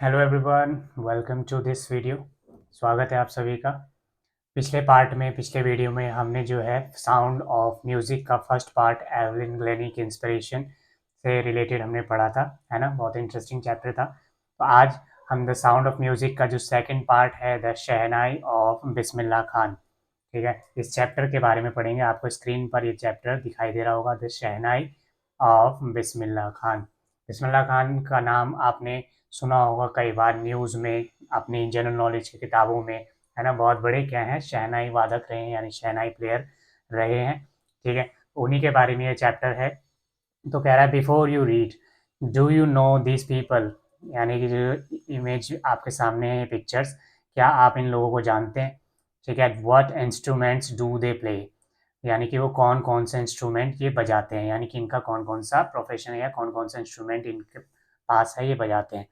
Hello everyone, welcome to this video. स्वागत है आप सभी का। पिछले वीडियो में हमने जो है साउंड ऑफ म्यूज़िक का फर्स्ट पार्ट एवलिन ग्लेनी की इंस्पिरेशन से रिलेटेड हमने पढ़ा था, है ना। बहुत इंटरेस्टिंग चैप्टर था। तो आज हम द साउंड ऑफ म्यूज़िक का जो सेकंड पार्ट है, the shehnai of Bismillah Khan, ठीक है, इस चैप्टर के बारे में पढ़ेंगे। आपको स्क्रीन पर ये चैप्टर दिखाई दे रहा होगा, the shehnai of Bismillah Khan. Bismillah Khan का नाम आपने सुना होगा कई बार न्यूज़ में, अपनी जनरल नॉलेज की किताबों में, है ना। बहुत बड़े क्या हैं, शहनाई वादक रहे हैं, यानी शहनाई प्लेयर रहे हैं, ठीक है। उन्हीं के बारे में ये चैप्टर है। तो कह रहा है, before you read, do you know this people, यानी कि जो इमेज आपके सामने है, पिक्चर्स, क्या आप इन लोगों को जानते हैं, ठीक है। What instruments do they play, यानी कि वो कौन कौन से इंस्ट्रूमेंट ये बजाते हैं, यानी कि इनका कौन कौन सा प्रोफेशन है या कौन कौन सा इंस्ट्रूमेंट इनके पास है, ये बजाते हैं।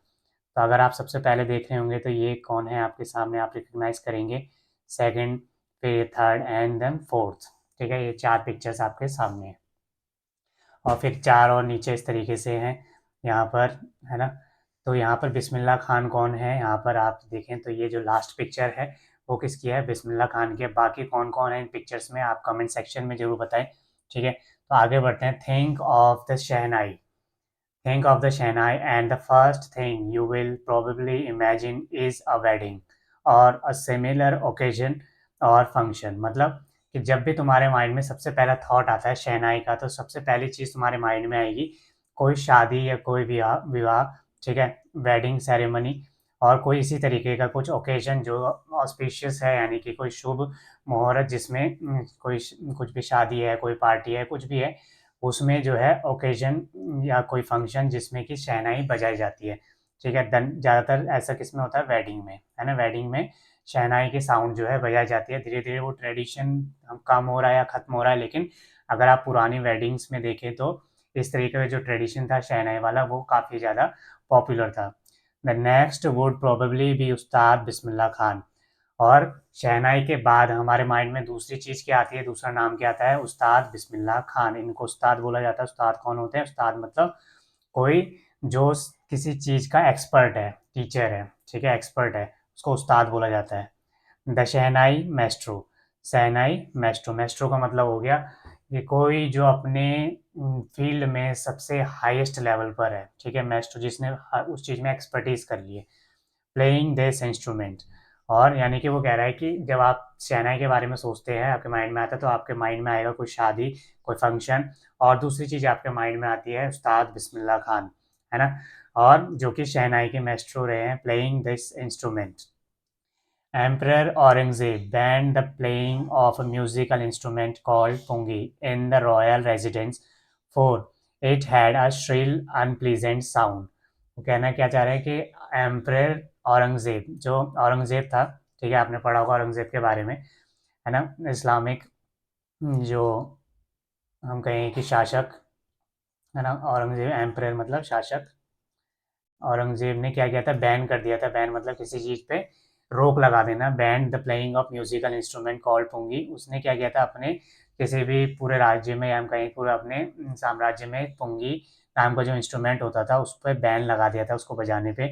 तो अगर आप सबसे पहले देख रहे होंगे तो ये कौन है आपके सामने, आप रिकग्नाइज करेंगे। सेकंड, फिर थर्ड एंड देन फोर्थ, ठीक है। ये चार पिक्चर्स आपके सामने हैं और फिर चार और नीचे इस तरीके से हैं यहाँ पर, है ना। तो यहाँ पर बिस्मिल्लाह खान कौन है, यहाँ पर आप देखें तो ये जो लास्ट पिक्चर है वो किसकी है, बिस्मिल्लाह खान की है। बाकी कौन कौन है इन पिक्चर्स में आप कमेंट सेक्शन में जरूर बताएं, ठीक है। तो आगे बढ़ते हैं। Think of the shehnai, think of the Shehnai, and the first thing you will probably imagine is a wedding or a similar occasion or function। मतलब कि जब भी तुम्हारे माइंड में सबसे पहला थॉट आता है शहनाई का, तो सबसे पहली चीज़ तुम्हारे माइंड में आएगी कोई शादी या कोई विवाह विवाह, ठीक है, वेडिंग सेरेमनी, और कोई इसी तरीके का कुछ ओकेजन जो ऑस्पिशियस है, यानी कि कोई शुभ मुहूर्त जिसमें कोई कुछ भी शादी है, कोई पार्टी है, कुछ भी है, उसमें जो है ओकेजन या कोई फंक्शन जिसमें कि शहनाई बजाई जाती है, ठीक है। देन ज़्यादातर ऐसा किसमें होता है, वेडिंग में, है ना। वेडिंग में शहनाई की साउंड जो है बजाई जाती है। धीरे धीरे वो ट्रेडिशन कम हो रहा है या ख़त्म हो रहा है, लेकिन अगर आप पुरानी वेडिंग्स में देखें तो इस तरीके का जो ट्रेडिशन था शहनाई वाला, वो काफ़ी ज़्यादा पॉपुलर था। The next would probably be उस्ताद बिस्मिल्लाह खान। और शहनाई के बाद हमारे माइंड में दूसरी चीज़ क्या आती है, दूसरा नाम क्या आता है, उस्ताद बिस्मिल्लाह खान। इनको उस्ताद बोला जाता है। उस्ताद कौन होते हैं, उस्ताद मतलब कोई जो किसी चीज़ का एक्सपर्ट है, टीचर है, ठीक है, एक्सपर्ट है, उसको उस्ताद बोला जाता है। The shehnai Maestro, shehnai Maestro, Maestro का मतलब हो गया कि कोई जो अपने फील्ड में सबसे हाईएस्ट लेवल पर है, ठीक है। मैस्ट्रो जिसने उस चीज़ में एक्सपर्टीज कर ली है। प्लेइंग दिस इंस्ट्रूमेंट, और यानी कि वो कह रहा है कि जब आप शहनाई के बारे में सोचते हैं, आपके माइंड में आता है, तो आपके माइंड में आएगा कोई शादी, कोई फंक्शन, और दूसरी चीज़ आपके माइंड में आती है उस्ताद बिस्मिल्लाह खान, है ना। और जो कि शहनाई के मेस्ट्रो रहे हैं। Playing this instrument, Emperor Aurangzeb banned the playing of a musical instrument called pungi in the royal residence, for it had a shrill, unpleasant sound। वो कहना क्या चाह रहे हैं कि एम्परर औरंगजेब, जो औरंगजेब था, ठीक है, आपने पढ़ा होगा औरंगजेब के बारे में, है ना, इस्लामिक जो हम कहें कि शासक, है ना। औरंगजेब एम्परर मतलब शासक। औरंगजेब ने क्या किया था, बैन कर दिया था। बैन मतलब किसी चीज़ पे रोक लगा देना। Ban the playing of musical instrument called pungi. उसने क्या किया था, अपने किसी भी पूरे राज्य में, या हम कहीं पूरे अपने साम्राज्य में पुंगी नाम का जो इंस्ट्रूमेंट होता था उस पर बैन लगा दिया था, उसको बजाने पे।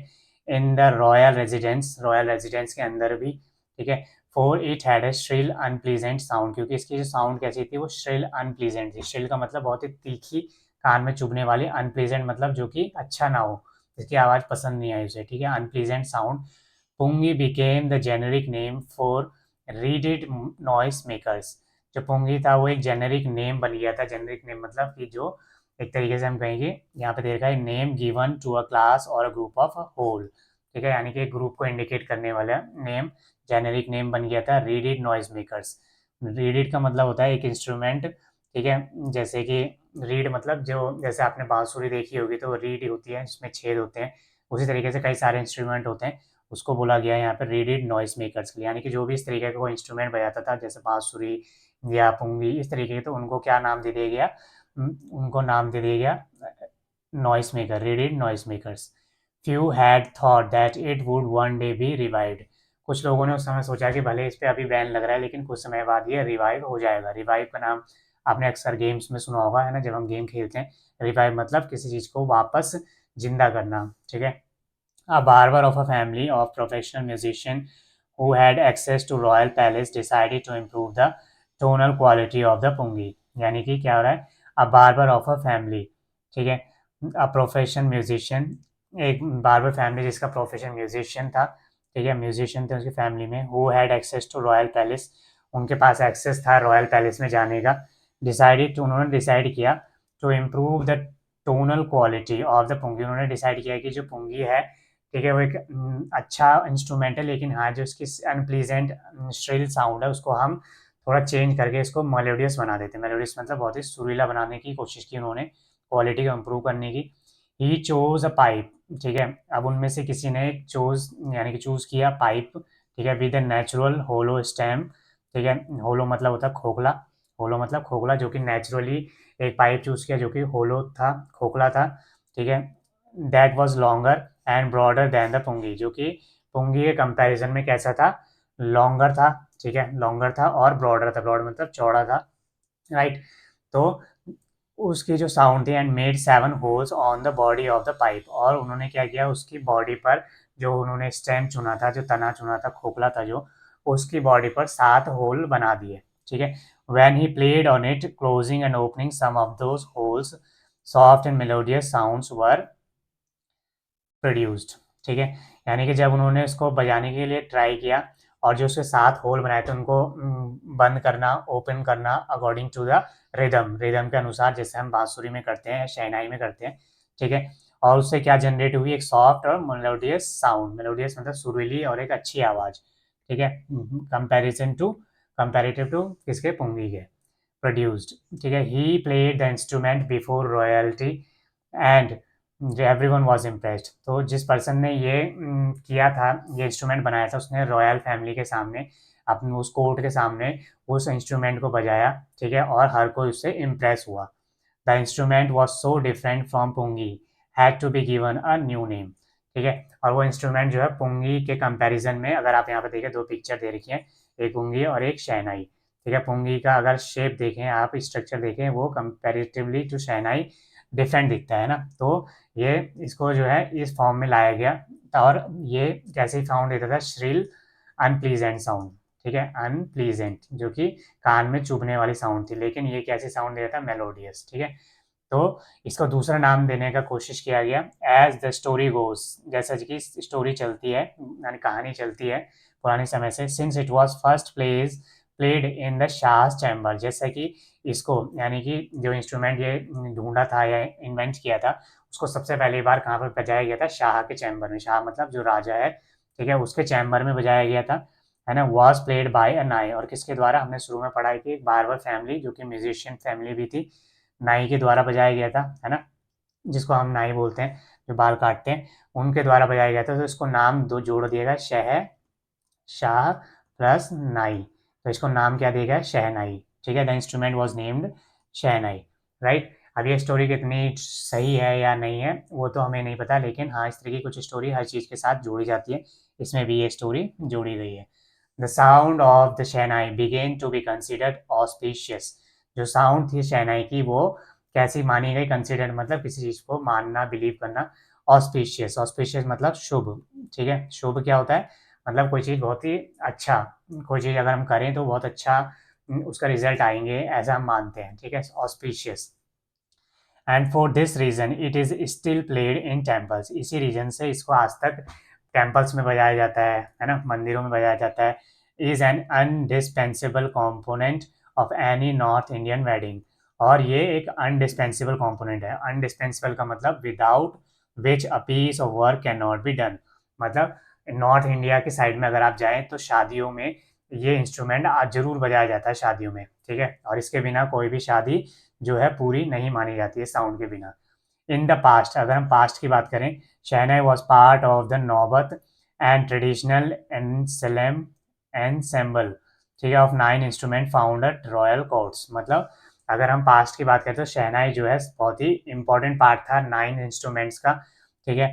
इन द रॉयल रेजिडेंस के अंदर भी, ठीक है। Four it had a shrill unpleasant sound, क्योंकि इसकी जो साउंड कैसी थी, वो श्रिल अनप्लीजेंट थी। श्रिल का मतलब बहुत ही तीखी, कान में चुभने वाली। अनप्लीजेंट मतलब जो कि अच्छा ना हो, इसकी आवाज़ पसंद नहीं आई उसे, ठीक है, unpleasant sound. Pungi became the generic name for reeded noise makers. जो पुंगी था वो एक जेनेरिक नेम बन गया था। जेनेरिक नेम मतलब कि जो एक तरीके से हम कहेंगे, यहाँ पे दे रखा है, name given to a class और अ ग्रुप ऑफ होल, ठीक है, यानी कि एक ग्रुप को इंडिकेट करने वाला नेम, जेनेरिक नेम बन गया था, रीडेड नॉइज मेकर्स। रीडेड का मतलब होता है एक इंस्ट्रूमेंट, ठीक है, जैसे कि रीड मतलब जो, जैसे आपने बांसुरी देखी होगी तो रीड होती है, जिसमें छेद होते हैं, उसी तरीके से कई सारे इंस्ट्रूमेंट होते हैं, उसको बोला गया है यहाँ पर रीडेड नॉइस मेकर्स के लिए। यानी कि जो भी इस तरीके का कोई इंस्ट्रूमेंट बजाता था, जैसे बांसुरी या पुंगी, इस तरीके के, तो उनको क्या नाम दे दिया गया, उनको नाम दे दिया गया noise maker, readed noise makers. Few had thought that it would one day B revived. कुछ लोगों ने उस समय सोचा कि भले इस पे अभी बैन लग रहा है, लेकिन कुछ समय बाद ये रिवाइव हो जाएगा। रिवाइव का नाम आपने अक्सर गेम्स में सुना होगा, है ना, जब हम गेम खेलते हैं। रिवाइव मतलब किसी चीज़ को वापस जिंदा करना, ठीक है। A barber of a family of professional musicians who had access to royal palace decided to improve the tonal quality of the pungi. यानी कि क्या हो रहा है, a barber of a family, ठीक है, a professional musician, एक barber family जिसका प्रोफेशन म्यूजिशियन था, ठीक है, म्यूजिशियन थे उसकी फैमिली में, who had access to royal palace, उनके पास एक्सेस था रॉयल पैलेस में जाने का, डिसाइडेड टू, उन्होंने डिसाइड किया to improve the tonal quality of the pungi, उन्होंने डिसाइड किया कि जो पुंगी है, ठीक है, वो एक अच्छा इंस्ट्रूमेंट है, लेकिन हाँ जो उसकी अनप्लीजेंट श्रिल साउंड है उसको हम थोड़ा चेंज करके इसको मेलोडियस बना देते हैं। मेलोडियस मतलब बहुत ही सुरीला बनाने की कोशिश की उन्होंने, क्वालिटी को इम्प्रूव करने की। ही चोज अ पाइप, ठीक है, अब उनमें से किसी ने चोज यानी कि चूज किया पाइप, ठीक है, with a natural hollow stem, ठीक है, होलो मतलब होता है खोखला, होलो मतलब खोखला, जो कि नेचुरली एक पाइप चूज किया जो कि होलो था, खोखला था, ठीक है, that was longer and broader than the pungi, जो कि पुंगी के कंपैरिजन में कैसा था, लॉन्गर था, ठीक है, लॉन्गर था और ब्रॉडर था, ब्रॉड मतलब चौड़ा था, राइट। तो उसकी जो साउंड थी, and made 7 holes on the body of the pipe, और उन्होंने क्या किया उसकी बॉडी पर, जो उन्होंने स्टेम चुना था, जो तना चुना था, खोखला था जो, उसकी बॉडी पर 7 होल बना दिए, ठीक है। When he played on it closing and opening some of those holes soft and melodious sounds were produced, ठीक है, यानी कि जब उन्होंने इसको बजाने के लिए ट्राई किया और जो उसके 7 होल बनाए थे उनको बंद करना, ओपन करना according to the rhythm, rhythm के अनुसार, जैसे हम बांसुरी में करते हैं, शहनाई में करते हैं, ठीक है, और उससे क्या जनरेट हुई, एक सॉफ्ट और मेलोडियस साउंड, मेलोडियस मतलब सुरीली और एक अच्छी आवाज़, ठीक है, कंपैरिजन टू, कंपैरेटिव टू किसके, पुंगी के, प्रोड्यूस्ड, ठीक है। He played the instrument before royalty and everyone was impressed, तो जिस पर्सन ने ये किया था, ये इंस्ट्रूमेंट बनाया था, उसने रॉयल फैमिली के सामने, अपने उस कोर्ट के सामने उस इंस्ट्रूमेंट को बजाया, ठीक है, और हर कोई उससे इम्प्रेस हुआ। The instrument was so different from pungi had to be given a new name, ठीक है, और वो इंस्ट्रूमेंट जो है पुंगी के कंपैरिजन में, अगर आप यहाँ पर देखें 2 पिक्चर दे रखी है, एक पुंगी और एक शहनाई, ठीक है, पुंगी का अगर शेप देखें आप, स्ट्रक्चर देखें, वो कंपेरेटिवली टू शहनाई डिफरेंट दिखता है ना, तो ये इसको जो है इस फॉर्म में लाया गया, और ये कैसे साउंड देता था, श्रिल अनप्लीजेंट साउंड, ठीक है, अनप्लीजेंट जो कि कान में चुभने वाली साउंड थी, लेकिन ये कैसे साउंड देता था, मेलोडियस, ठीक है। तो इसको दूसरा नाम देने का कोशिश किया गया, एज द स्टोरी गोज, जैसा कि स्टोरी चलती है, यानी कहानी चलती है पुराने समय से, since it was first played in the Shah chamber, जैसा कि इसको यानी कि जो इंस्ट्रूमेंट ये ढूंढा था या इन्वेंट किया था, उसको सबसे पहली बार कहाँ पर बजाया गया था, शाह के चैम्बर में, शाह मतलब जो राजा है, ठीक है, उसके चैम्बर में बजाया गया था, है ना, वॉज प्लेड बाय अ नाई, और किसके द्वारा, हमने शुरू में पढ़ा है कि एक बार्बर फैमिली जो कि म्यूजिशियन फैमिली भी थी, नाई के द्वारा बजाया गया था, है ना, जिसको हम नाई बोलते हैं, जो बाल काटते हैं, उनके द्वारा बजाया गया था, तो इसको नाम दो जोड़ दिया गया, शाह प्लस नाई, तो इसको नाम क्या दिया गया, शहनाई, ठीक है, the instrument was named shehnai, right. अब ये स्टोरी कितनी सही है या नहीं है वो तो हमें नहीं पता, लेकिन हाँ इस तरह की कुछ स्टोरी हर चीज़ के साथ जोड़ी जाती है, इसमें भी ये स्टोरी जोड़ी गई है। The sound of the shehnai began to be considered auspicious, जो साउंड थी शहनाई की वो कैसी मानी गई, कंसिडर मतलब किसी चीज़ को मानना, बिलीव करना, ऑस्पिशियस, ऑस्पिशियस मतलब शुभ, ठीक है, शुभ क्या होता है, मतलब कोई चीज़ बहुत ही अच्छा, कोई चीज़ अगर हम करें तो बहुत अच्छा उसका रिजल्ट आएंगे, ऐसा हम मानते हैं, ठीक है, auspicious. And for this reason it is still played in temples, इसी रीजन से इसको आज तक टेम्पल्स में बजाया जाता है ना, मंदिरों में बजाया जाता है। Is an indispensable component of any north Indian wedding, और ये एक अनडिस्पेंसेबल कॉम्पोनेंट है, अनडिस्पेंसेबल का मतलब without which a piece of work can not be done, मतलब नॉर्थ इंडिया की साइड में अगर आप जाएँ तो शादियों में ये इंस्ट्रूमेंट आज ज़रूर बजाया जाता है शादियों में, ठीक है, और इसके बिना कोई भी शादी जो है पूरी नहीं मानी जाती है साउंड के बिना। इन द पास्ट, अगर हम पास्ट की बात करें, शहनाई वॉज पार्ट ऑफ द नौबत एंड ट्रेडिशनल एनसेलम एनसेम्बल, ठीक है, of 9 instrument found at royal courts, मतलब अगर हम पास्ट की बात करें तो शहनाई जो है बहुत ही इंपॉर्टेंट पार्ट था 9 इंस्ट्रूमेंट्स का, ठीक है,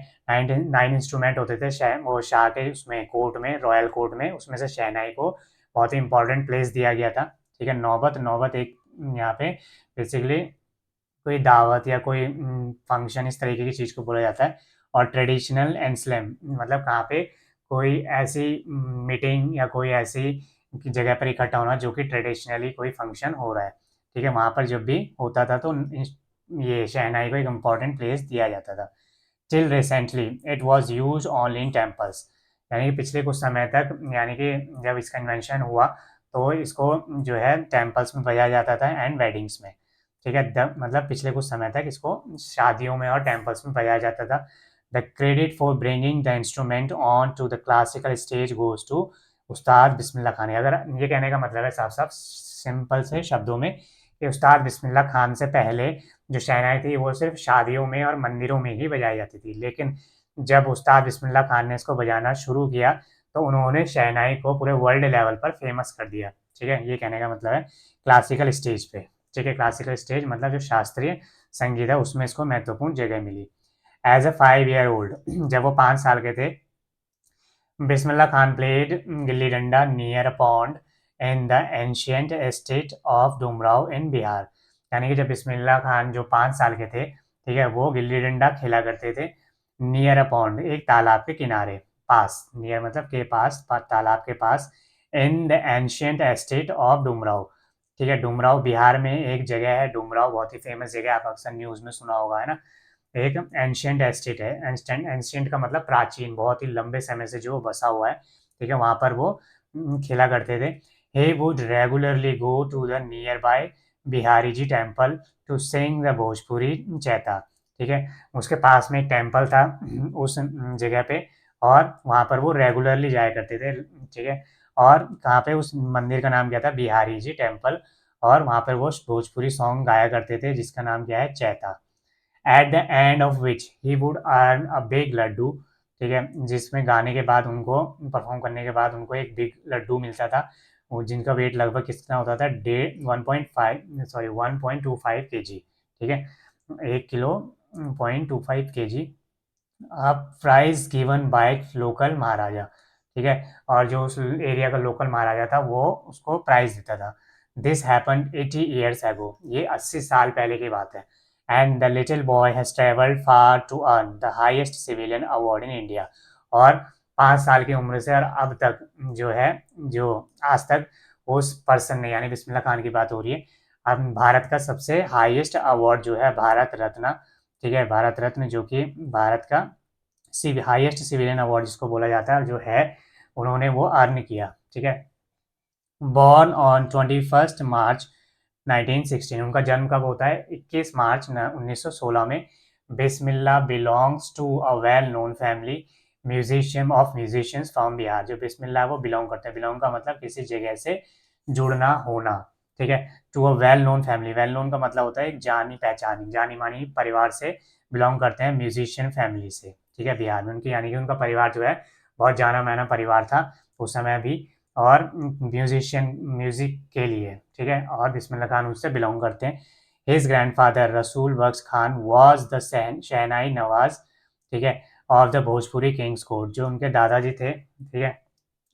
9 इंस्ट्रूमेंट होते थे वो शाह के उसमें कोर्ट में, रॉयल कोर्ट में, उसमें से शहनाई को बहुत ही इंपॉर्टेंट प्लेस दिया गया था, ठीक है। नौबत, नौबत एक यहाँ पे बेसिकली कोई दावत या कोई फंक्शन इस तरीके की चीज़ को बोला जाता है, और ट्रेडिशनल एंड स्लैम, मतलब कहाँ पे कोई ऐसी मीटिंग या कोई ऐसी जगह पर इकट्ठा होना जो कि ट्रेडिशनली कोई फंक्शन हो रहा है, ठीक है, वहाँ पर जब भी होता था तो ये शहनाई को एक इम्पॉर्टेंट प्लेस दिया जाता था। Till recently it was use only in temples, यानी कि पिछले कुछ समय तक, यानी कि जब इसका इन्वेंशन हुआ तो इसको जो है टेम्पल्स में बजाया जाता था एंड वेडिंग्स में, ठीक है, मतलब पिछले कुछ समय तक इसको शादियों में और टेम्पल्स में बजाया जाता था। The credit for bringing the instrument on to the classical stage goes to Ustad Bismillah Khan. अगर ये कहने का मतलब है साफ साफ सिंपल से शब्दों में कि उस्ताद बिस्मिल्लाह खान से पहले जो शहनाई थी वो सिर्फ शादियों में और मंदिरों में ही बजाई जाती थी, लेकिन जब उस्ताद बिस्मिल्लाह खान ने इसको बजाना शुरू किया तो उन्होंने शहनाई को पूरे वर्ल्ड लेवल पर फेमस कर दिया, ठीक है, ये कहने का मतलब है क्लासिकल स्टेज पे, ठीक है, क्लासिकल स्टेज मतलब जो शास्त्रीय संगीत है उसमें इसको महत्वपूर्ण जगह मिली। एज अ 5 ईयर ओल्ड, जब वो 5 साल के थे, Bismillah Khan played gilli danda near a pond in the ancient estate of Dumraon in Bihar, यानी कि जब बिस्मिल्लाह खान जो 5 साल के थे, ठीक है, वो गिल्ली डंडा खेला करते थे नियर अ पॉन्ड, एक तालाब के किनारे, पास, नियर मतलब के पास, तालाब के पास, in the ancient estate of Dumraon, ठीक है, डुमराव बिहार में एक जगह है, डुमराव बहुत ही फेमस जगह, आप अक्सर न्यूज़ में सुना होगा, है ना, एक एंशियंट एस्टेट है, एंशियंट का मतलब प्राचीन, बहुत ही लंबे समय से जो बसा हुआ है, ठीक है, वहाँ पर वो खेला करते थे। he would regularly go to the nearby Bihari ji temple to sing the Bhojpuri chaita, ठीक है, उसके पास में एक टेम्पल था उस जगह पे, और वहाँ पर वो रेगुलरली जाया करते थे, ठीक है, और कहाँ पे उस मंदिर का नाम क्या था, बिहारी जी टेम्पल, और वहाँ पर वो भोजपुरी सॉन्ग गाया करते थे जिसका नाम क्या है, chaita. At the end of which he would earn a big laddoo, ठीक है, जिसमें गाने के बाद उनको, परफॉर्म करने के बाद उनको एक बिग लड्डू मिलता था, वो जिनका वेट लगभग कितना होता था, 1.25 ठीक है, 1 kilo 0.25 kg, prize given by local Maharaja, ठीक है, और जो उस एरिया का लोकल महाराजा था वो उसको प्राइज देता था। दिस हैपेंड 80 years ago, ये 80 साल पहले की बात है। And the little boy has travelled far to earn the highest civilian award in India, और 5 साल की उम्र से और अब तक जो है, जो आज तक उस पर्सन ने, यानी बिस्मिल्लाह खान की बात हो रही है, अब भारत का सबसे हाईएस्ट अवार्ड जो है भारत रत्न, ठीक है, भारत रत्न जो कि भारत का हाईएस्ट सिविलियन अवार्ड जिसको बोला जाता है जो है, उन्होंने वो अर्न किया, ठीक है। बॉर्न ऑन 21 मार्च 1916, उनका जन्म कब होता है, 21 मार्च 1916 में। Bismillah belongs to a well known family musician of musicians from Bihar, जो बिस्मिल्ला वो बिलोंग करते हैं, बिलोंग का मतलब किसी जगह से जुड़ना होना, ठीक है, to a well known family, well known का मतलब होता है एक जानी पहचानी जानी मानी परिवार से बिलोंग करते हैं, म्यूजिशियन फैमिली से, ठीक है, बिहार में उनकी, यानी कि उनका परिवार जो है बहुत जाना माना परिवार था उस समय भी, और म्यूजिशियन म्यूजिक के लिए, ठीक है, और बिस्मिल्लाह खान उससे बिलोंग करते हैं। हिज ग्रैंडफादर रसूल बख्श खान वाज द शहनाई नवाज, ठीक है, of the Bhojpuri Kings court, जो उनके दादाजी थे, ठीक है,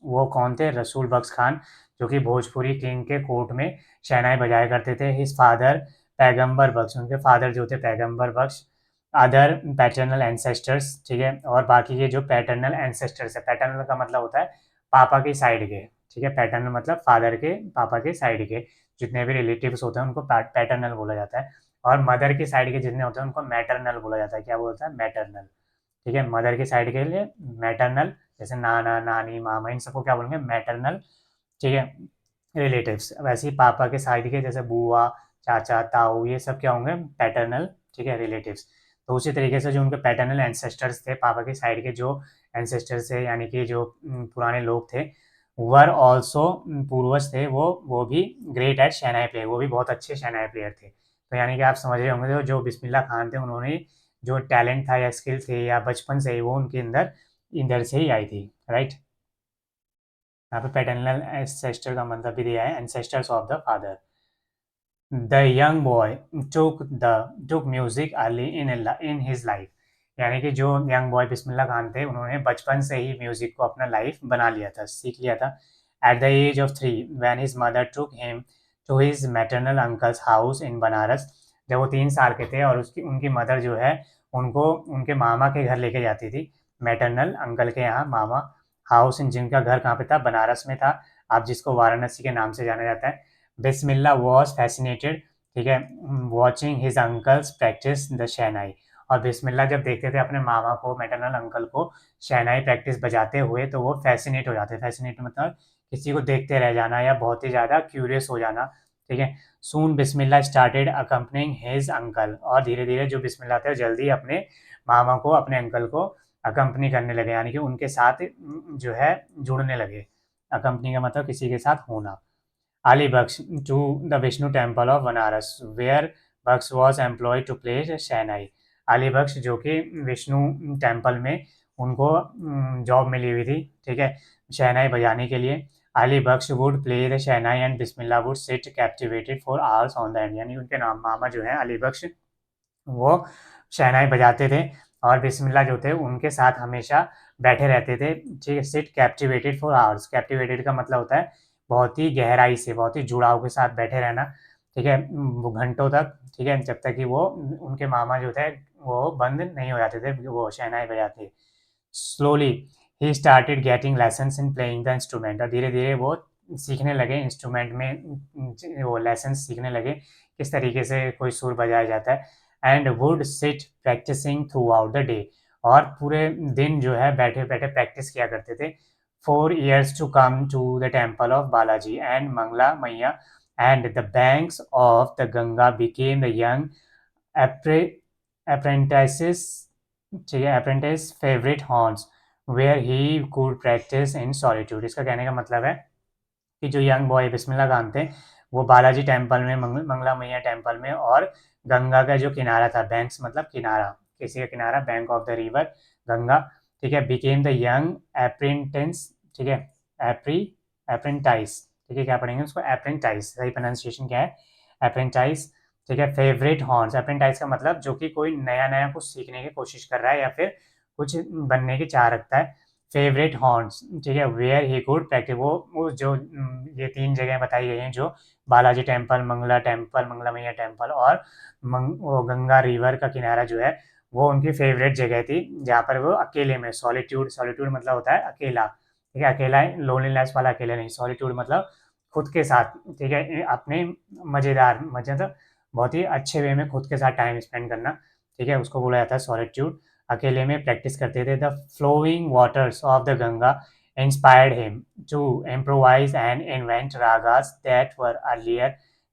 वो कौन थे, रसूल बख्श खान, जो कि भोजपुरी किंग के कोर्ट में शहनाई बजाया करते थे। हिज फादर पैगंबर बख्श, उनके फादर जो थे पैगंबर बख्श। अदर पैटर्नल एंसेस्टर्स, ठीक है, और बाकी के जो पैटर्नल एंसेस्टर्स है, पैटर्नल का मतलब होता है पापा की साइड के, ठीक है, पैटर्नल मतलब फादर के पापा के साइड के जितने भी रिलेटिव्स होते हैं उनको पैटर्नल बोला जाता है, और मदर की साइड के जितने होते हैं उनको मैटरनल बोला जाता है, क्या बोलता है, मैटरनल, ठीक है, मदर की साइड के लिए मैटरनल, जैसे नाना नानी मामा इन सबको क्या बोलेंगे, मैटरनल, ठीक है, रिलेटिव्स। वैसे ही पापा के साइड के जैसे बुआ चाचा ताऊ ये सब क्या होंगे, पैटर्नल, ठीक है, रिलेटिव्स। तो उसी तरीके से जो उनके पैटर्नल एंसेस्टर्स थे, पापा की साइड के जो एंसेस्टर्स थे, यानी कि जो पुराने लोग थे, वर ऑल्सो, पूर्वज थे वो भी ग्रेट एट शहनाई प्लेयर, वो भी बहुत अच्छे शहनाई प्लेयर थे। तो यानी कि आप समझ रहे होंगे जो बिस्मिल्लाह खान थे उन्होंने जो टैलेंट था या स्किल थे या बचपन से ही वो उनके अंदर इधर से ही आई थी, राइट। यहाँ पे पैटर्नल एंसेस्टर का मतलब भी दिया है, ancestors of the father. The young boy took music early in his life, यानी कि जो यंग बॉय बिस्मिल्लाह खान थे उन्होंने बचपन से ही म्यूजिक को अपना लाइफ बना लिया था, सीख लिया था। At the age of 3 when his mother took him to his maternal uncle's house in Banaras, जब वो 3 साल के थे और उसकी उनकी मदर जो है उनको उनके मामा के घर लेके जाती थी, मैटरनल अंकल के यहाँ मामा हाउस, जिनका घर कहाँ पे था, बनारस में था, आप जिसको वाराणसी के नाम से जाना जाता है। बिस्मिल्ला वॉज फैसिनेटेड, ठीक है, watching his uncles practice the shehnai. और बिस्मिल्ला जब देखते थे अपने मामा को, मैटरनल अंकल को शहनाई प्रैक्टिस बजाते हुए, तो वो फैसिनेट हो जाते। फैसिनेट मतलब किसी को देखते रह जाना या बहुत ही ज़्यादा क्यूरियस हो जाना, ठीक है। सून बिस्मिल्ला स्टार्टेड अकम्पनिंग हिज अंकल, और धीरे धीरे जो बिस्मिल्ला थे जल्दी अपने मामा को, अपने अंकल को अकम्पनी करने लगे, यानी कि उनके साथ जो है जुड़ने लगे। अकम्पनी का मतलब किसी के साथ होना। Ali Baksh to the Vishnu temple of Banaras, where Baksh was employed to play शहनाई। अली बख्श जो कि विष्णु टेम्पल में उनको जॉब मिली हुई थी, ठीक है, शहनाई बजाने के लिए। Ali Bakhsh would play the shehnai and Bismillah would sit captivated for hours on the end, यानी उनके नाम मामा जो है अली बख्श, वो शहनाई बजाते थे और बिस्मिल्ला जो थे उनके साथ हमेशा बैठे रहते थे, ठीक है। Sit captivated for hours, captivated का मतलब होता है बहुत ही गहराई से, बहुत ही जुड़ाव के साथ बैठे रहना, ठीक है, वो घंटों तक, ठीक है, जब तक कि वो उनके मामा जो थे वो बंद नहीं हो जाते थे, वो शहनाई बजाते। Slowly he started getting lessons in playing the instrument, और धीरे धीरे वो सीखने लगे इंस्ट्रूमेंट में, वो लेसन सीखने लगे किस तरीके से कोई सुर बजाया जाता है। And would sit practising throughout the day, और पूरे दिन जो है बैठे बैठे प्रैक्टिस किया करते थे। 4 years to come to the temple of Balaji and Mangla Maya, and the banks of the Ganga became the young appre- apprentices, ठीक है, apprentice favorite haunts where he could practice in solitude। इसका कहने का मतलब है कि जो young boy Bismillah Khan थे, वो बालाजी टेम्पल में, मंगला मैया टेम्पल में, और गंगा का जो किनारा था, बैंक्स मतलब किनारा, किसी का किनारा, bank of the river Ganga, ठीक है, बिकेम द यंग अप्रेंटिस, ठीक है, एप्री अप्रेंटाइज, ठीक है, क्या पढ़ेंगे उसको, अप्रेंटाइज, सही प्रोनाउंसिएशन क्या है, अप्रेंटाइज, ठीक है। फेवरेट हॉर्न्स, अप्रेंटाइज का मतलब जो कि कोई नया नया कुछ सीखने की कोशिश कर रहा है या फिर कुछ बनने की चाह रखता है। फेवरेट हॉर्न्स, ठीक है, वेयर ही कुड प्रैक्टिस, वो जो ये 3 जगह बताई गई हैं, जो बालाजी टेम्पल, मंगला टेम्पल, मंगला मैया टेम्पल, और वो गंगा रिवर का किनारा जो है, वो उनकी फेवरेट जगह थी, जहाँ पर वो अकेले में, सॉलिट्यूड, सॉलिट्यूड मतलब होता है अकेला, ठीक है, अकेला लोनलीनेस वाला अकेले नहीं, सॉलिट्यूड मतलब खुद के साथ, ठीक है, अपने मज़ेदार, मतलब बहुत ही अच्छे वे में खुद के साथ टाइम स्पेंड करना, ठीक है, उसको बोला जाता है सॉलिट्यूड। अकेले में प्रैक्टिस करते थे। The flowing waters of the Ganga inspired him to improvise and invent ragas that were earlier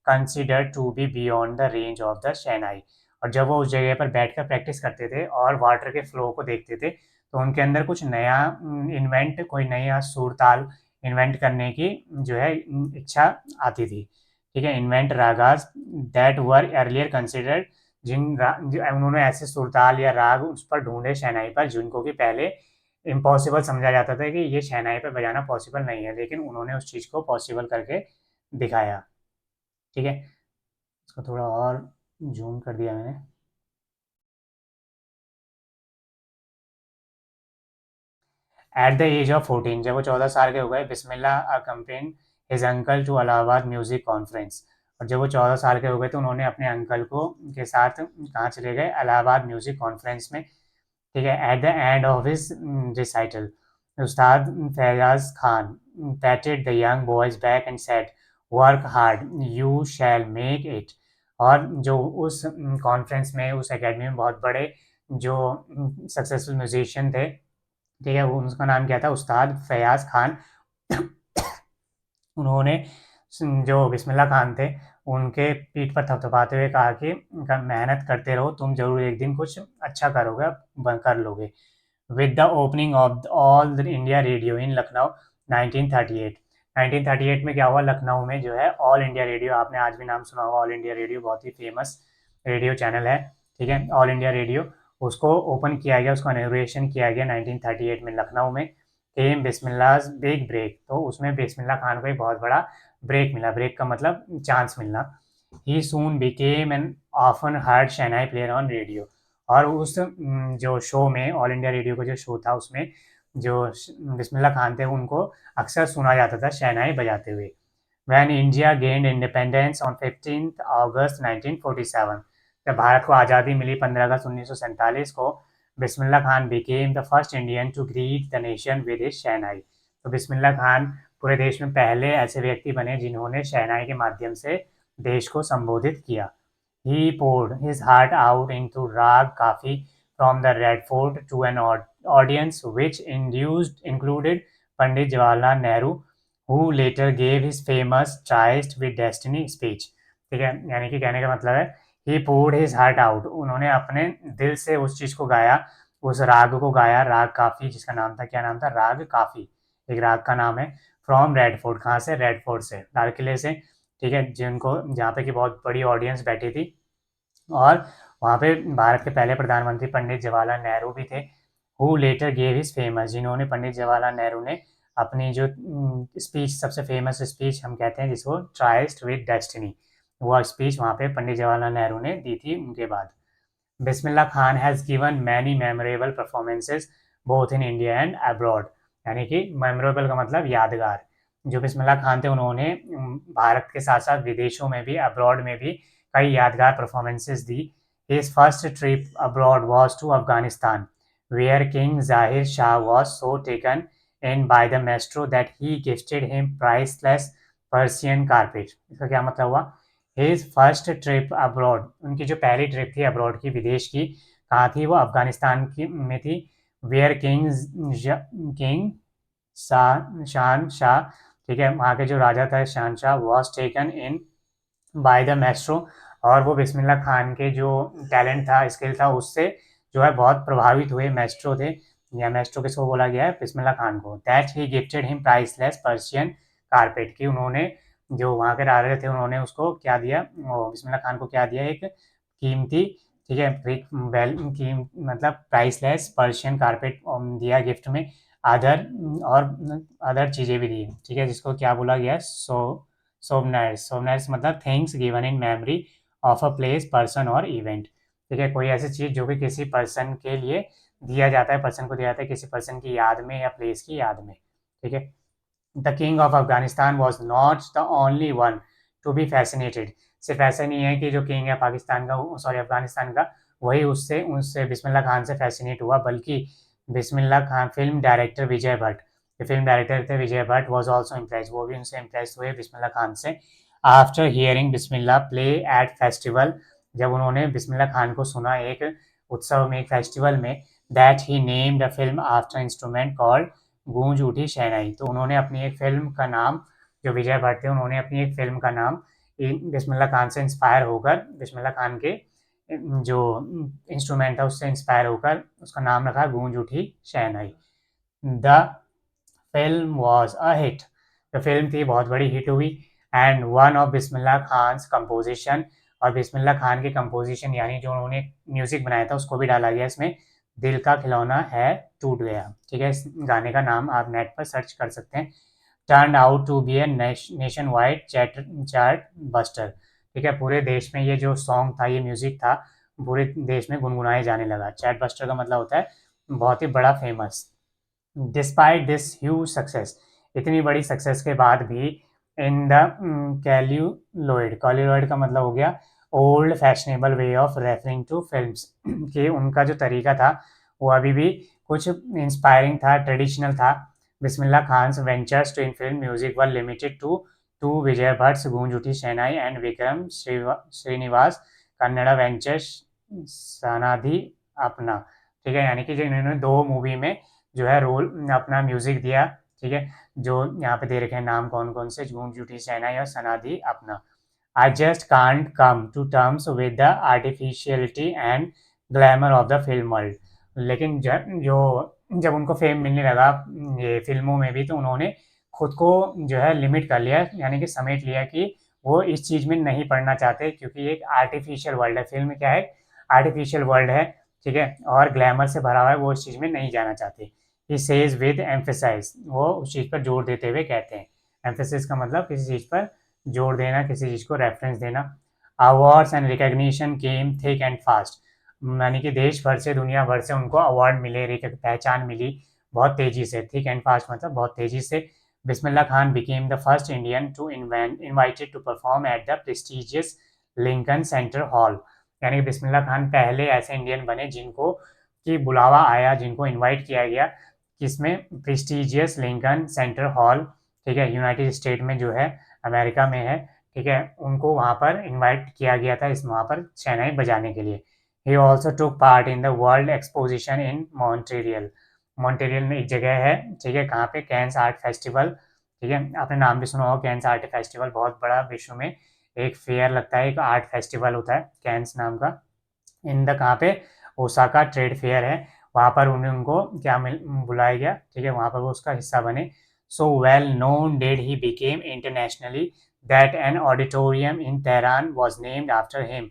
considered to be beyond the range of the shehnai. और जब वो उस जगह पर बैठकर प्रैक्टिस करते थे और वाटर के फ्लो को देखते थे, तो उनके अंदर कुछ नया इन्वेंट, कोई नया सुर ताल इन्वेंट करने की जो है इच्छा आती थी, ठीक है। Invent ragas that were earlier considered, उन्होंने ऐसे सुरताल या राग उस पर ढूंढे शहनाई पर, जिनको कि पहले इम्पॉसिबल समझा जाता था कि ये शहनाई पर बजाना पॉसिबल नहीं है, लेकिन उन्होंने उस चीज़ को पॉसिबल करके दिखाया, ठीक है। इसको थोड़ा और जूम कर दिया मैंने। एट द एज ऑफ 14, जब वो 14 साल के हो गए, Bismillah accompany his uncle to Allahabad music conference, और जब वो 14 साल के हो गए तो उन्होंने अपने अंकल को के साथ कहाँ चले गए, इलाहाबाद म्यूजिक कॉन्फ्रेंस में, ठीक है। At the end of his recital, Ustad Fayyaz Khan patted the young boy's back and said, work hard, you shall make it. और जो उस कॉन्फ्रेंस में, उस एकेडमी में बहुत बड़े जो सक्सेसफुल म्यूजिशियन थे, ठीक है, वो उसका नाम क्या था, उस्ताद फैयाज खान, उन्होंने जो बिस्मिल्लाह खान थे, उनके पीठ पर थपथपाते हुए कहा कि मेहनत करते रहो, तुम जरूर एक दिन कुछ अच्छा करोगे, कर लोगे। With the opening of all the India radio in Lucknow 1938, 1938 में क्या हुआ, लखनऊ में जो है ऑल इंडिया रेडियो, आपने आज भी नाम सुना होगा, ऑल इंडिया रेडियो बहुत ही फेमस रेडियो चैनल है, ठीक है, ऑल इंडिया रेडियो, उसको ओपन किया गया, उसका इनॉग्रेशन किया गया 1938 में लखनऊ में। केम बिस्मिल्लाज बिग ब्रेक, तो उसमें बिस्मिल्लाह खान को एक बहुत बड़ा ब्रेक मिला, ब्रेक का मतलब चांस मिलना। He soon became an often heard shehnai player on radio, और उस जो शो में, ऑल इंडिया रेडियो का जो शो था, उसमें जो बिस्मिल्लाह खान थे उनको अक्सर सुना जाता था शहनाई बजाते हुए। When India gained independence on 15th August 1947, जब भारत को आज़ादी मिली 15 अगस्त 1947 को, Bismillah Khan became the first Indian to greet the nation with his shehnai. तो बिस्मिल्लाह खान पूरे देश में पहले ऐसे व्यक्ति बने जिन्होंने शहनाई के माध्यम से देश को संबोधित किया। He poured his heart out into Rag Kafi from the Red Fort to an audience which included Pandit Jawaharlal Nehru, who later gave his famous Tryst with Destiny speech। ठीक है, यानी कि कहने का मतलब है he poured his heart out, उन्होंने अपने दिल से उस चीज़ को गाया, उस राग को गाया, राग काफ़ी, जिसका नाम था, क्या नाम था, राग काफ़ी, एक राग का नाम है। फ्रॉम रेड फोर्ट, कहाँ से, रेड फोर्ट से, लाल किले से। ठीक है, जिनको जहाँ पे कि बहुत बड़ी ऑडियंस बैठी थी, और वहाँ पे भारत के पहले प्रधानमंत्री पंडित जवाहरलाल नेहरू भी थे। Who letter gave his famous, जिन्होंने, पंडित जवाहरलाल नेहरू ने अपनी जो स्पीच, सबसे फेमस स्पीच हम कहते हैं जिसको, ट्राइस्ट विद डेस्टिनी, वो स्पीच वहाँ पे पंडित जवाहरलाल नेहरू ने दी थी उनके बाद। Bismillah Khan has given many memorable performances both in India and abroad, यानी कि मेमोरेबल का मतलब यादगार। जो बिस्मिल्लाह खान थे उन्होंने भारत के साथ साथ विदेशों में भी, अब्रॉड में भी कई यादगार परफॉर्मेंसेज दी। His first trip abroad was to Afghanistan, where king Zahir Shah was so taken in by the maestro that he gifted him priceless Persian carpet. इसका क्या मतलब हुआ? हिज फर्स्ट ट्रिप अब्रॉड, उनकी जो पहली ट्रिप थी अब्रॉड की, विदेश की, कहाँ थी वो? अफगानिस्तान की में थी। वेयर किंग शान शाह, ठीक है, वहाँ के जो राजा था शहनशाह, was taken in by the maestro, और वो बिस्मिल्लाह खान के जो टैलेंट था, स्किल था, उससे जो है बहुत प्रभावित हुए। मेस्ट्रो थे, या मेस्ट्रो किसको बोला गया है? बिस्मिल्लाह खान को। That he gifted him priceless Persian carpet, की उन्होंने, जो वहाँ के राजा थे, उन्होंने उसको क्या दिया, बिस्मिल्लाह खान को क्या दिया? एक कीमती, ठीक है, वेल की मतलब प्राइसलेस पर्शियन कारपेट दिया गिफ्ट में। अदर, और अदर चीज़ें भी दी, ठीक है, जिसको क्या बोला गया? सोवनाइर्स। सोवनाइर्स मतलब things given in memory of a place, person और इवेंट। ठीक है, कोई ऐसी चीज़ जो कि किसी पर्सन के लिए दिया जाता है, पर्सन को दिया जाता है किसी पर्सन की याद में या प्लेस की याद में। ठीक है, the king of Afghanistan was not the only one to be fascinated. सिर्फ ऐसा नहीं है कि जो किंग है पाकिस्तान का, सॉरी अफगानिस्तान का, वही उससे उससे बिस्मिल्लाह खान से फैसिनेट हुआ, बल्कि बिस्मिल्लाह खान, फिल्म डायरेक्टर विजय भट्ट, जो फिल्म डायरेक्टर थे विजय भट्ट, वॉज ऑल्सो इम्प्रेस, वो भी उनसे इम्प्रेस हुए बिस्मिल्लाह खान से। After hearing Bismillah play at festival, जब उन्होंने बिस्मिल्लाह खान को सुना एक उत्सव में, एक फेस्टिवल में, that he named a film after instrument called गूंज उठी शहनाई, तो उन्होंने अपनी एक फिल्म का नाम, जो विजय भट्ट थे, उन्होंने अपनी एक फिल्म का नाम बिस्मिल्लाह खान से इंस्पायर होकर, बिस्मिल्लाह खान के जो इंस्ट्रूमेंट था उससे इंस्पायर होकर उसका नाम रखा Goonj Uthi Shehnai. The film was a hit, जो फिल्म थी बहुत बड़ी हिट हुई। And one of Bismillah Khan composition, और बिस्मिल्लाह खान की कंपोजिशन, यानी जो उन्होंने म्यूजिक बनाया था, उसको भी डाला गया इसमें। दिल का खिलौना है टूट गया, ठीक है, इस गाने का नाम आप नेट पर सर्च कर सकते हैं। Turn out to be a nationwide chartbuster, ठीक है, पूरे देश में ये जो सॉन्ग था, ये म्यूजिक था, पूरे देश में गुनगुनाए जाने लगा। चैट बस्टर का मतलब होता है बहुत ही बड़ा, famous. Despite this huge success, इतनी बड़ी सक्सेस के बाद भी, इन द कैल्यूलॉइड, कैल्यूलॉइड का मतलब हो गया old fashionable way of referring to films, कि उनका जो तरीका था वो अभी भी कुछ इंस्पायरिंग था, ट्रेडिशनल था। बिस्मिल्लाह खान्स वेंचर्स टू इन film music were limited to Vijay Bhatt Goonj Uthi Shehnai and Vikram Srinivas Kannada ventures Sanadhi Apna. ठीक है, यानी कि जो इन्होंने दो मूवी में जो है रोल अपना म्यूजिक दिया, ठीक है, जो यहाँ पे दे रखे हैं नाम कौन कौन से, गूंज उठी शहनाई और सनाधि अपना। I just can't come to terms with the artificiality and glamour of the film world, लेकिन जब उनको फेम मिलने लगा ये फिल्मों में भी, तो उन्होंने खुद को जो है लिमिट कर लिया, यानी कि समेट लिया, कि वो इस चीज़ में नहीं पढ़ना चाहते, क्योंकि ये एक आर्टिफिशियल वर्ल्ड है। फिल्म क्या है? आर्टिफिशियल वर्ल्ड है, ठीक है, और ग्लैमर से भरा हुआ है, वो इस चीज़ में नहीं जाना चाहते। ही सेज विद एम्फेसाइज, वो उस चीज़ पर जोर देते हुए कहते हैं। एम्फेसिस का मतलब किसी चीज़ पर जोर देना, किसी चीज़ को रेफरेंस देना। Awards and recognition came thick and fast, यानी कि देश भर से, दुनिया भर से उनको अवार्ड मिले, पहचान मिली बहुत तेज़ी से। थिक एंड फास्ट मतलब बहुत तेज़ी से। Bismillah Khan became the first Indian to invited to perform at the prestigious Lincoln Center hall, यानी कि बिस्मिल्लाह खान पहले ऐसे इंडियन बने जिनको की बुलावा आया, जिनको इनवाइट किया गया, किसमें, प्रेस्टिजियस लिंकन सेंटर हॉल, ठीक है, यूनाइटेड स्टेट में जो है, अमेरिका में है, ठीक है, उनको वहाँ पर इनवाइट किया गया था इस वहाँ पर शहनाई बजाने के लिए। He also took part in the world exposition in Montreal. Montreal में एक जगह है, ठीक है, कहाँ पे, कैंस आर्ट फेस्टिवल, ठीक है, आपने नाम भी सुना होगा कैंस आर्ट फेस्टिवल, बहुत बड़ा विश्व में एक फेयर लगता है, एक आर्ट फेस्टिवल होता है कैंस नाम का, इन द कहाँ पे, ओसाका ट्रेड फेयर है, वहाँ पर उनको क्या मिल बुलाया गया, ठीक है, वहाँ पर वो उसका हिस्सा बने। So well known did he became internationally that an auditorium in Tehran was named after him,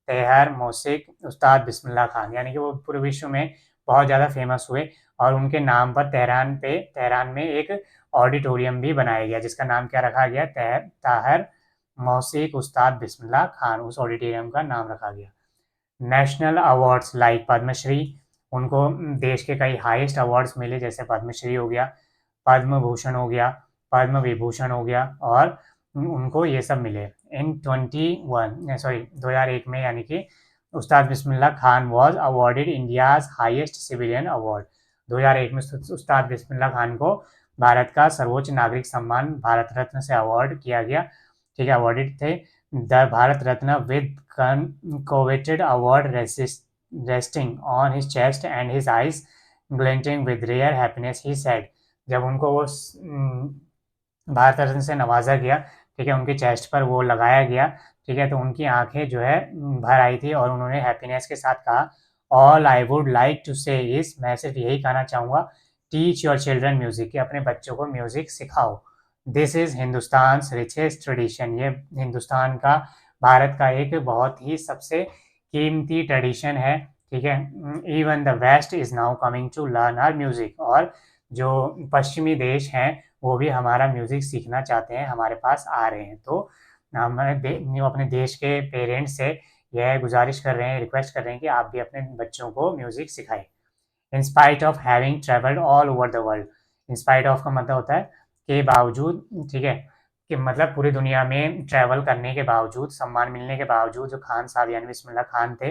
तेहर मोसिक उस्ताद बिस्मिल्लाह खान, यानी कि वो पूरे विश्व में बहुत ज़्यादा फेमस हुए और उनके नाम पर तेहरान में एक ऑडिटोरियम भी बनाया गया जिसका नाम क्या रखा गया, ताहर मोसिक उस्ताद बिस्मिल्लाह खान, उस ऑडिटोरियम का नाम रखा गया। नेशनल अवार्ड्स लाइक पद्मश्री, उनको देश के कई हाईएस्ट अवार्ड्स मिले, जैसे पद्मश्री हो गया, पद्म भूषण हो गया, पद्म विभूषण हो गया, और उनको ये सब मिले। इन 2001 में, यानी कि Ustad Bismillah Khan was awarded India's highest civilian award. 2001 में उस्ताद बिस्मिल्लाह खान को भारत का सर्वोच्च नागरिक सम्मान भारत रत्न से अवार्ड किया गया, ठीक है, अवॉर्डेड थे। The Bharat Ratna with coveted award resting on his chest and his eyes glinting with rare happiness, he said। जब उनको वो भारत रत्न से नवाजा गया, ठीक है, उनके चेस्ट पर वो लगाया गया, ठीक है, तो उनकी आंखें जो है भर आई थी और उन्होंने हैप्पीनेस के साथ कहा, all I would like to say is, मैं सिर्फ यही कहना चाहूँगा, टीच योर चिल्ड्रन म्यूजिक, कि अपने बच्चों को म्यूजिक सिखाओ। This is Hindustan richest tradition, ये हिंदुस्तान का, भारत का एक बहुत ही सबसे कीमती ट्रेडिशन है, ठीक है। Even the west is now coming to learn our music, और जो पश्चिमी देश हैं वो भी हमारा म्यूजिक सीखना चाहते हैं, हमारे पास आ रहे हैं। तो हम अपने देश के पेरेंट्स से यह गुजारिश कर रहे हैं, रिक्वेस्ट कर रहे हैं कि आप भी अपने बच्चों को म्यूजिक सिखाएं। In spite of having travelled all over the world, in spite of का मतलब होता है के बावजूद, ठीक है, कि मतलब पूरी दुनिया में ट्रैवल करने के बावजूद, सम्मान मिलने के बावजूद, जो खान साहब यानी बिस्मिल्लाह खान थे,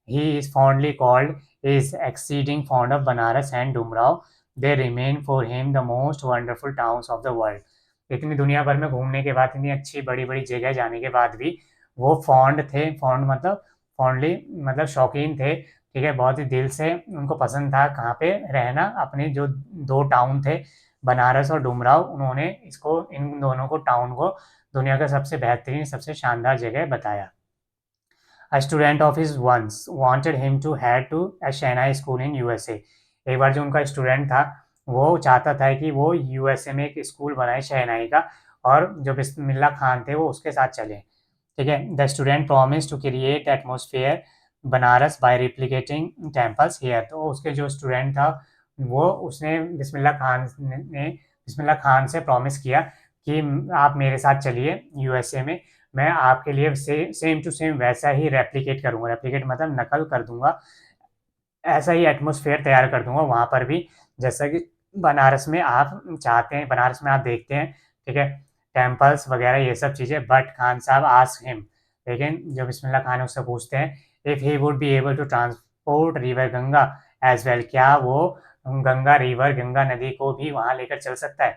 he is fondly called, is exceeding fond of Banaras and Dumraon, they remain for him the most wonderful towns of the world. इतनी दुनिया भर में घूमने के बाद, इतनी अच्छी बड़ी बड़ी जगह जाने के बाद भी वो फॉन्ड थे, फॉन्ड मतलब फॉन्डली मतलब शौकीन थे, ठीक है, बहुत ही दिल से उनको पसंद था कहाँ पे रहना, अपने जो दो टाउन थे बनारस और डुमराव, उन्होंने इसको, इन दोनों को, टाउन को दुनिया का सबसे बेहतरीन, सबसे शानदार जगह बताया। A student of his once wanted him to head to a shehnai school in USA. एक बार जो उनका स्टूडेंट था वो चाहता था कि वो यूएसए में एक स्कूल बनाए शहनाई का, और जो बिस्मिल्लाह खान थे वो उसके साथ चले, ठीक है। The student promise to create atmosphere Banaras by replicating temples here, तो उसके जो स्टूडेंट था वो, उसने बिस्मिल्लाह खान से प्रॉमिस किया कि आप मेरे साथ चलिए यूएसए में, मैं आपके लिए सेम टू सेम वैसा ही रेप्लिकेट करूँगा, रेप्लिकेट मतलब नकल कर दूंगा, ऐसा ही एटमोसफेयर तैयार कर दूंगा वहाँ पर भी, जैसा कि बनारस में आप चाहते हैं, बनारस में आप देखते हैं, ठीक है, टेम्पल्स वगैरह ये सब चीज़ें। बट खान साहब आस्क हिम, लेकिन जो बिस्मिल्लाह खान उससे पूछते हैं, if he would be able to transport river Ganga as well, क्या वो गंगा रिवर, गंगा नदी को भी वहाँ लेकर चल सकता है,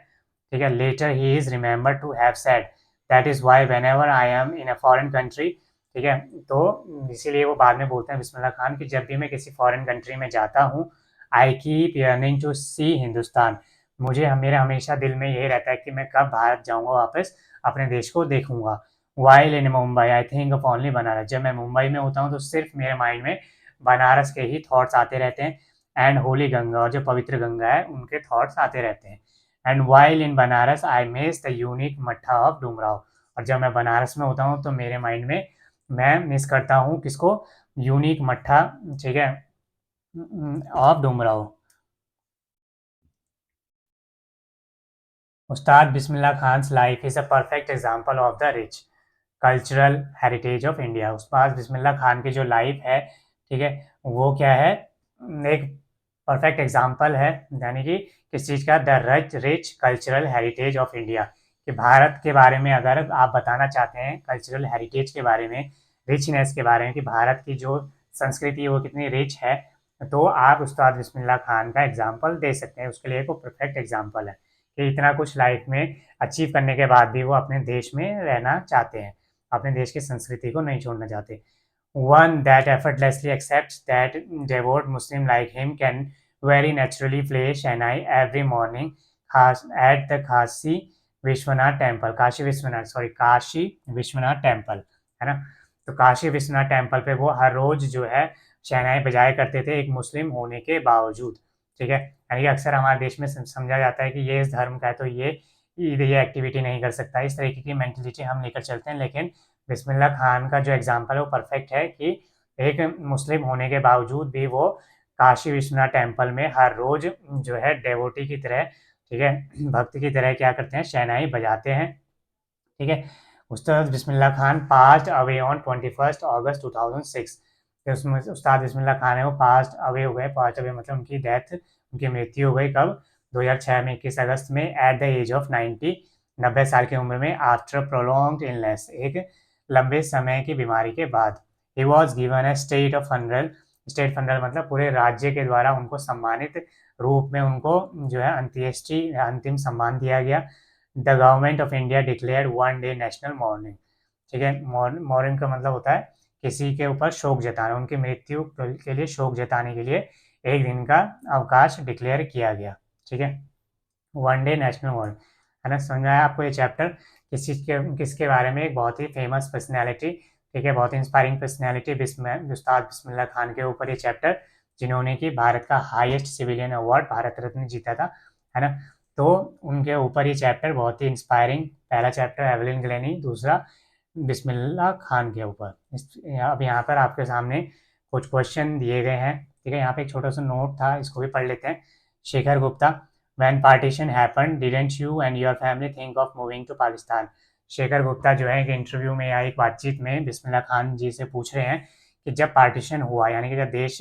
ठीक है। Later he is remember to have said that is why whenever I am in a foreign country, ठीक है, तो इसीलिए वो बाद में बोलते हैं बिस्मिल्लाह खान कि जब भी मैं किसी फॉरेन कंट्री में जाता हूँ, आई कीप यर्निंग टू सी हिंदुस्तान, मुझे मेरे हमेशा दिल में यही रहता है कि मैं कब भारत जाऊँगा, वापस अपने देश को देखूँगा। While in Mumbai I think of only Banaras, जब मैं मुंबई में होता हूँ तो सिर्फ मेरे माइंड में बनारस के ही थॉट्स आते रहते हैं, एंड होली गंगा, और जो पवित्र गंगा है उनके थॉट्स आते रहते हैं। And while in Banaras I miss the unique मट्ठा ऑफ डुमराव, और जब मैं बनारस में होता हूँ तो मेरे माइंड में मैं मिस करता हूँ किसको, यूनिक मट्ठा, ठीक है, of Dumraon. Ustad Bismillah Khan life is a perfect example of the rich cultural heritage of India. Ustad Bismillah Khan की जो लाइफ है, ठीक है, वो क्या है, एक परफेक्ट एग्जाम्पल है, यानी कि किस चीज़ का, the rich cultural heritage of India, कि भारत के बारे में अगर आप बताना चाहते हैं कल्चरल हेरिटेज के बारे में, रिचनेस के बारे में कि भारत की जो संस्कृति है वो कितनी रिच है, तो आप उस्ताद बिस्मिल्लाह खान का एग्जाम्पल दे सकते हैं। उसके लिए एक वो परफेक्ट एग्जाम्पल है कि इतना कुछ लाइफ में अचीव करने के बाद भी वो अपने देश में रहना चाहते हैं, अपने देश की संस्कृति को नहीं छोड़ना चाहते। One that effortlessly accepts that devout Muslim like him can very naturally play Shehnai every morning at the Kashi Vishwanath temple, Kashi Vishwanath, sorry Kashi Vishwanath temple, है ना। तो काशी विश्वनाथ टेम्पल पे वो हर रोज जो है शहनाई बजाया करते थे, एक मुस्लिम होने के बावजूद। ठीक है, यानी कि अक्सर हमारे देश में समझा जाता है कि ये इस धर्म का है तो ये एक्टिविटी नहीं कर सकता, इस तरीके की मेंटेलिटी हम लेकर चलते हैं। लेकिन बिस्मिल्लाह खान का जो एग्जाम्पल है वो परफेक्ट है कि एक मुस्लिम होने के बावजूद भी वो काशी विश्वनाथ टेम्पल में हर रोज जो है डेवोटी की तरह, ठीक है, भक्त की तरह क्या करते हैं, शहनाई बजाते हैं। ठीक है, उस्ताद Bismillah Khan passed away on 21 अगस्त 2006। उसमें उस्ताद बिस्मिल्लाह खान है वो पास्ट अवे हो गए, पास्ट अवे मतलब उनकी डेथ, उनकी मृत्यु हो गई कब, 2006 में 21 अगस्त में एट द एज ऑफ 90, 90 साल की उम्र में, आफ्टर प्रोलॉन्ग्ड इलनेस, एक लंबे समय की बीमारी के बाद। He was given A state of funeral, state funeral मतलब पूरे राज्य के द्वारा उनको सम्मानित रूप में उनको जो है अंत्येष्टि अंतिम सम्मान दिया गया। The government of India declared one day national morning. ठीक है, मॉर्निंग का मतलब होता है किसी के ऊपर शोक जताना, उनकी मृत्यु के लिए शोक जताने के लिए एक दिन का अवकाश डिक्लेयर किया गया। ठीक है, वन डे नेशनल मॉर्निंग, है ना। समझ में आया आपको ये चैप्टर, किसके बारे में, एक बहुत ही फेमस पर्सनैलिटी, ठीक है, बहुत ही इंस्पायरिंग पर्सनैलिटी उस्ताद बिस्मिल्लाह खान के ऊपर ये चैप्टर, जिन्होंने कि भारत का highest civilian award Bharat Ratna जीता था, है ना। तो उनके ऊपर ये चैप्टर बहुत ही इंस्पायरिंग, पहला चैप्टर एवलिन ग्लेनी, दूसरा बिस्मिल्लाह खान के ऊपर। अब यहाँ पर आपके सामने कुछ क्वेश्चन दिए गए हैं। ठीक है, यहाँ पे एक छोटा सा नोट था, इसको भी पढ़ लेते हैं। Shekhar Gupta, when partition happen didn't you and your family think of moving to Pakistan. Shekhar Gupta जो है एक इंटरव्यू में या एक बातचीत में बिस्मिल्लाह खान जी से पूछ रहे हैं कि जब पार्टीशन हुआ, यानी कि जब देश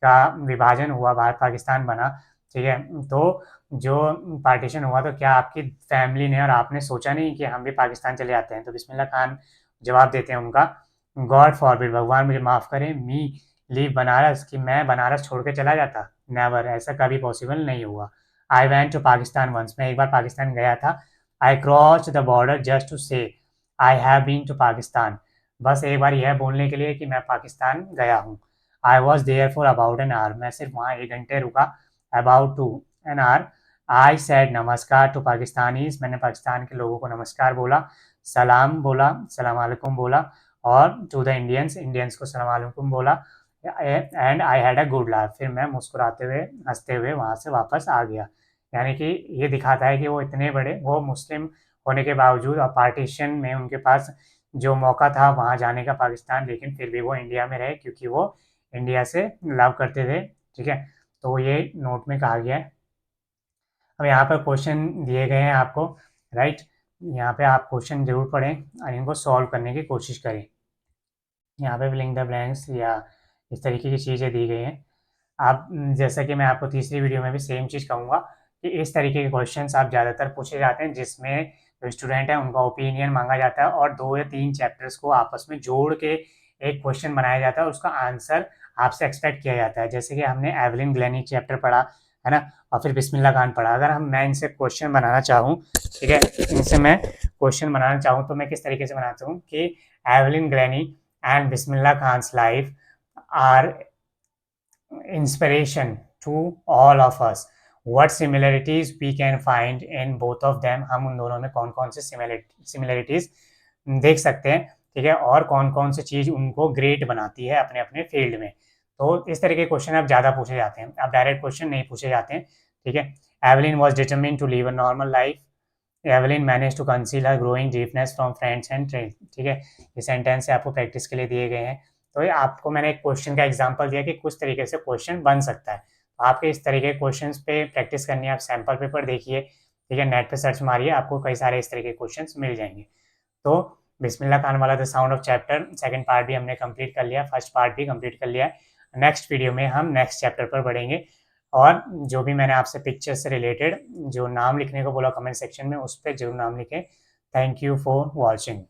का विभाजन हुआ, भारत पाकिस्तान बना, ठीक है, तो जो पार्टीशन हुआ तो क्या आपकी फैमिली ने और आपने सोचा नहीं कि हम भी पाकिस्तान चले जाते हैं? तो बिस्मिल्लाह खान जवाब देते हैं उनका, गॉड फॉरबिड, भगवान मुझे माफ़ करे, मी लीव बनारस, कि मैं बनारस छोड़ के चला जाता, नेवर, ऐसा कभी पॉसिबल नहीं हुआ। I went to Pakistan once, मैं एक बार पाकिस्तान गया था। I cross the border just to say I have been to Pakistan, बस एक बार यह बोलने के लिए कि मैं पाकिस्तान गया हूँ। I was there for about an hour, मैं सिर्फ वहाँ 1 घंटे रुका। About to an hour, I said namaskar to Pakistanis, मैंने पाकिस्तान के लोगों को नमस्कार बोला, सलाम बोला, सलाम वालेकुम बोला, और टू द इंडियंस, इंडियंस को सलाम वालेकुम बोला, and I had a good life, फिर मैं मुस्कुराते हुए हंसते हुए वहाँ से वापस आ गया। यानी कि ये दिखाता है कि वो इतने बड़े, वो मुस्लिम होने के बावजूद और पार्टीशन में उनके पास जो मौका था वहाँ जाने का पाकिस्तान, लेकिन फिर भी वो इंडिया में रहे क्योंकि वो इंडिया से लव करते थे। ठीक है, तो ये नोट में कहा गया है। अब यहाँ पर क्वेश्चन दिए गए हैं आपको, राइट, यहाँ पे आप क्वेश्चन जरूर पढ़ें और इनको सॉल्व करने की कोशिश करें। यहाँ पे फिलिंग द ब्लैंक्स या इस तरीके की चीज़ें दी गई हैं। आप जैसा कि मैं आपको तीसरी वीडियो में भी सेम चीज़ कहूँगा कि इस तरीके के क्वेश्चंस आप ज़्यादातर पूछे जाते हैं, जिसमें जो स्टूडेंट है उनका ओपिनियन मांगा जाता है और 2 या 3 चैप्टर्स को आपस में जोड़ के एक क्वेश्चन बनाया जाता है और उसका आंसर आपसे एक्सपेक्ट किया जाता है। जैसे कि हमने एवलिन ग्लेनी चैप्टर पढ़ा, है ना, और फिर बिस्मिल्लाह खान पढ़ा। अगर मैं इनसे क्वेश्चन बनाना चाहूँ, ठीक है, इनसे मैं क्वेश्चन बनाना चाहूँ तो मैं किस तरीके से बनाता हूँ कि Evelyn Glennie and Bismillah Khan's life are inspiration to all of us. What similarities we can find in both of them, हम उन दोनों में कौन कौन से similarities देख सकते हैं, ठीक है, और कौन कौन सी चीज़ उनको ग्रेट बनाती है अपने अपने फील्ड में। तो इस तरह के क्वेश्चन अब ज़्यादा पूछे जाते हैं, अब डायरेक्ट क्वेश्चन नहीं पूछे जाते हैं। ठीक है, Evelyn was determine to live a normal life, Evelyn manage to conceal her growing deepness from friends and train. ठीक है, ये सेंटेंस आपको प्रैक्टिस के लिए दिए गए हैं। तो ये आपको मैंने एक क्वेश्चन का एग्जांपल दिया कि कुछ तरीके से क्वेश्चन बन सकता है। तो आपके इस तरीके के क्वेश्चंस पे प्रैक्टिस करनी है, आप सैम्पल पेपर देखिए, ठीक है, नेट पे सर्च मारिए, आपको कई सारे इस तरह के क्वेश्चंस मिल जाएंगे। तो बिस्मिल्लाह खान वाला the sound of chapter second part भी हमने कंप्लीट कर लिया, फर्स्ट पार्ट भी कंप्लीट कर लिया है। नेक्स्ट वीडियो में हम नेक्स्ट चैप्टर पर बढ़ेंगे और जो भी मैंने आपसे पिक्चर से रिलेटेड जो नाम लिखने को बोला कमेंट सेक्शन में, उस पर जरूर नाम लिखें। Thank you for watching.